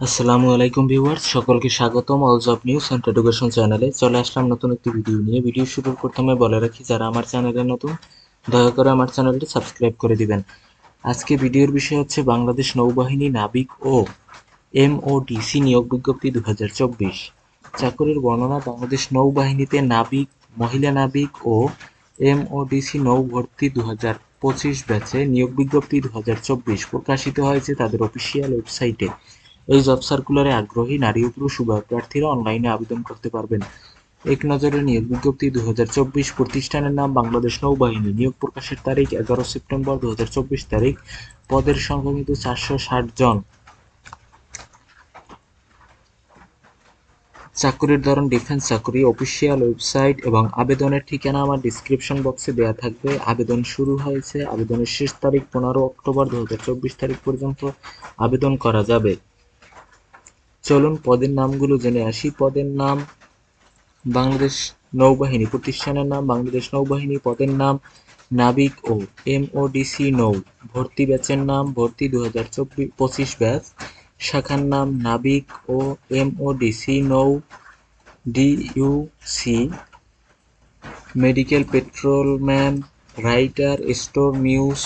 আসসালামু আলাইকুম ভিউয়ার্স, সকলকে স্বাগতম all job news and education চ্যানেলে। চলে আসলাম নতুন একটি ভিডিও নিয়ে। ভিডিও শুরুর প্রথমে বলে রাখি, যারা আমার চ্যানেলে নতুন দয়া করে আমার চ্যানেলটি সাবস্ক্রাইব করে দিবেন। আজকে ভিডিওর বিষয় হচ্ছে বাংলাদেশ নৌবাহিনী নাবিক ও এমওডিসি নিয়োগ বিজ্ঞপ্তি 2024। চাকরির বর্ণনা: বাংলাদেশ নৌবাহিনীতে নাবিক, মহিলা নাবিক ও এমওডিসি নৌ ভর্তি 2025 ব্যাচে নিয়োগ বিজ্ঞপ্তি 2024 প্রকাশিত হয়েছে তাদের অফিসিয়াল ওয়েবসাইটে। এই জব সার্কুলারে আগ্রহী নারী ও পুরুষ উভয় প্রার্থীরা অনলাইনে আবেদন করতে পারবেন। এক নজরে নিয়োগ বিজ্ঞপ্তি 2024। প্রতিষ্ঠানের নাম বাংলাদেশ নৌবাহিনী। নিয়োগ প্রকাশের তারিখ 11 সেপ্টেম্বর 2024 তারিখ। পদের সংখ্যা কিন্তু 460 জন। চাকরির ধরন ডিফেন্স চাকরি। অফিসিয়াল ওয়েবসাইট এবং আবেদনের ঠিকানা আমার ডিসক্রিপশন বক্সে দেওয়া থাকবে। আবেদন শুরু হয়েছে, আবেদনের শেষ তারিখ 15 অক্টোবর 2024 তারিখ পর্যন্ত আবেদন করা যাবে। চলুন পদের নামগুলো জেনে আসি। পদের নাম বাংলাদেশ নৌবাহিনী। প্রতিষ্ঠানের নাম বাংলাদেশ নৌবাহিনী। পদের নাম নাবিক ও এমওডিসি নৌ। ভর্তি ব্যাচের নাম ভর্তি 2025 ব্যাচ। শাখার নাম নাবিক ও এমওডিসি নৌ DUC. Medical, petrolman, writer, store মিউস,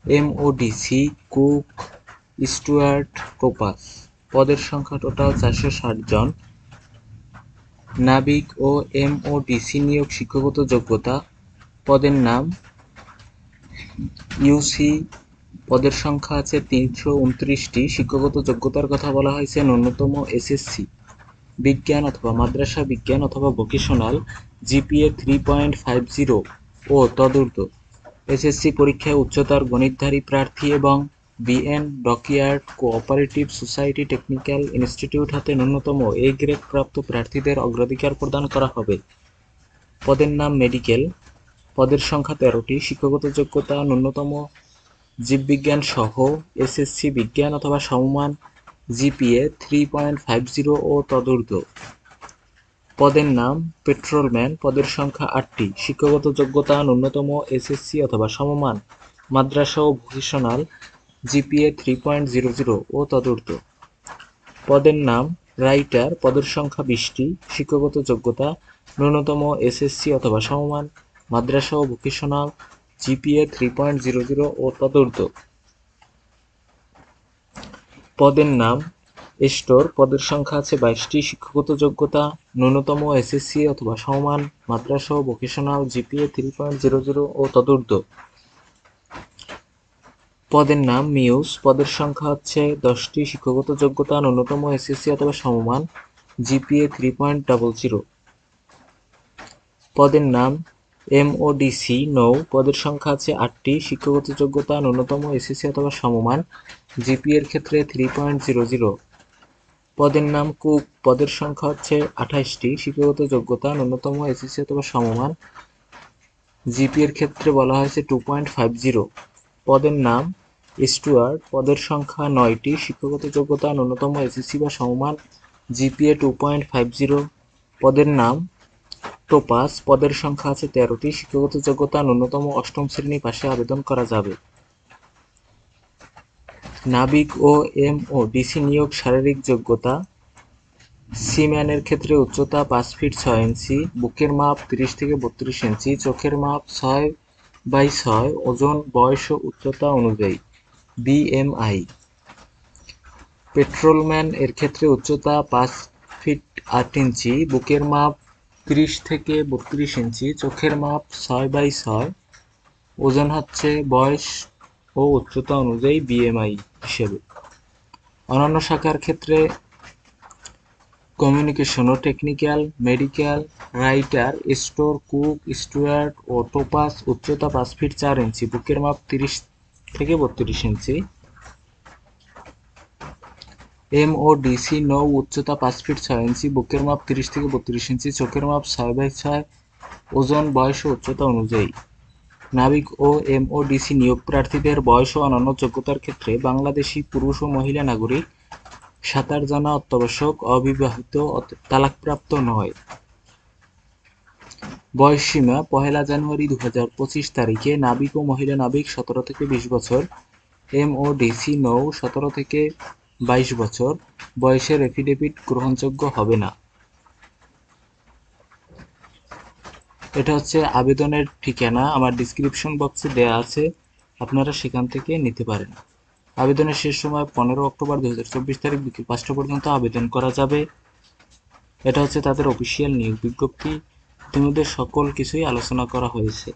এমওডিসি কুক, স্টুয়ার্ড, টোপাস। পদের সংখ্যা টোটাল 460 জন। নাবিক ও এমওডিসি নিয়োগ শিক্ষাগত যোগ্যতা: পদের নাম ইউসি। পদের সংখ্যা আছে 329টি। শিক্ষাগত যোগ্যতার কথা বলা হয়েছে ন্যূনতম এসএসসি বিজ্ঞান অথবা মাদ্রাসা বিজ্ঞান অথবা ভোকেশনাল, জিপিএ 3.50 ও তদূর্ধ্ব। এসএসসি পরীক্ষায় উচ্চতর গণিতধারী প্রার্থী এবং BN dockyard cooperative society technical institute হতে ন্যূনতম এ গ্রেড প্রাপ্ত প্রার্থীদের অগ্রাধিকার প্রদান করা হবে। পদের নাম মেডিকেল। পদের সংখ্যা 13টি। শিক্ষাগত যোগ্যতা: ন্যূনতম জীববিজ্ঞান সহ এসএসসি বিজ্ঞান অথবা সমমান, জিপিএ 3.50 ও তদূর্ধ্ব। পদের নাম পেট্রোলম্যান। পদের সংখ্যা 8টি। শিক্ষাগত যোগ্যতা: ন্যূনতম এসএসসি অথবা সমমান, মাদ্রাসা ও ভোকেশনাল, জিপিএ 3.00 ও তদূর্ধ্ব। পদের নাম রাইটার। পদের সংখ্যা 20টি। শিক্ষাগত যোগ্যতা: ন্যূনতম এসএসসি অথবা সমমান, মাদ্রাসা ও ভোকেশনাল, জিপিএ 3.00 ও তদূর্ধ্ব। পদের নাম স্টোর। পদের সংখ্যা আছে 22টি। শিক্ষাগত যোগ্যতা: ন্যূনতম এসএসসি অথবা সমমান, মাদ্রাসা ও ভোকেশনাল, জিপিএ 3.00 ও তদূর্ধ্ব। পদের নাম মিউস। পদের সংখ্যা হচ্ছে 10টি। শিক্ষাগত যোগ্যতা: ন্যূনতম এসএসসি অথবা সমমান, জিপিএ 3.00। পদের নাম এমওডিসি নৌ। পদের সংখ্যা আছে 8টি। শিক্ষাগত যোগ্যতা: ন্যূনতম এসএসসি অথবা সমমান, জিপিএ এর ক্ষেত্রে 3.00। পদের নাম কুক। পদের সংখ্যা হচ্ছে 28টি। শিক্ষাগত যোগ্যতা: ন্যূনতম এসএসসি অথবা সমমান, জিপিএ এর ক্ষেত্রে বলা হয়েছে 2.50। পদের নাম স্টুয়ার্ড। পদের সংখ্যা 9টি। শিক্ষাগত যোগ্যতা: ন্যূনতম এসএসসি বা সমমান, জিপিএ 2.50। পদের নাম টোপাস। পদের সংখ্যা আছে 13টি। শিক্ষাগত যোগ্যতা: ন্যূনতম 8ম শ্রেণী পাশে আবেদন করা যাবে। নাবিক ও এমওডিসি নিয়োগ শারীরিক যোগ্যতা: সিম্যানের ক্ষেত্রে উচ্চতা 5 ফিট 6 ইঞ্চি, বুকের মাপ 30 থেকে 32 ইঞ্চি, চোখের মাপ 6/6, ওজন বয়স ও উচ্চতা অনুযায়ী বিএমআই। পেট্রোলম্যান এর ক্ষেত্রে উচ্চতা 5 ফিট 8 ইঞ্চি, বুকের মাপ 30 থেকে 32 ইঞ্চি, চোখের মাপ 6/6, ওজন হচ্ছে বয়স ও উচ্চতা অনুযায়ী বিএমআই হিসেবে। অন্যান্য শাখার ক্ষেত্রে কমিউনিকেশন ও technical, medical, writer, store, cook, steward ও টোপাস। উচ্চতা 5 ফিট 4 ইঞ্চি, বুকের মাপ 30 থেকে 32 ইঞ্চি। এমওডিসি নৌ উচ্চতা 5 ফিট 6 ইঞ্চি, বুকের মাপ 30 থেকে 32 ইঞ্চি, চোখের মাপ 6/6, ওজন বয়স ও উচ্চতা অনুযায়ী। নাবিক ও এমওডিসি নিয়োগ প্রার্থীদের বয়স ও অন্যান্য যোগ্যতার ক্ষেত্রে বাংলাদেশি পুরুষ ও মহিলা নাগরিক, সাঁতার জানা অত্যাবশ্যক, অবিবাহিত, তালাকপ্রাপ্ত নয়। বয়সসীমা: 1 জানুয়ারি 2025 তারিখে নাবিক ও মহিলা নাবিক 17 থেকে 20 বছর, এমওডিসি নৌ 17 থেকে 22 বছর বয়সের এফিডেভিট গ্রহণযোগ্য হবে না। এটা হচ্ছে আবেদনের ঠিকানা, আমার ডিসক্রিপশন বক্সে দেয়া আছে, আপনারা সেখান থেকে নিতে পারেন। আবেদনের শেষ সময় 15 অক্টোবর 2024 তারিখ বিকেল 5টা পর্যন্ত আবেদন করা যাবে। এটা হচ্ছে তাদের অফিসিয়াল নিয়োগ বিজ্ঞপ্তি। ইতিমধ্যে সকল কিছুই আলোচনা করা হয়েছে।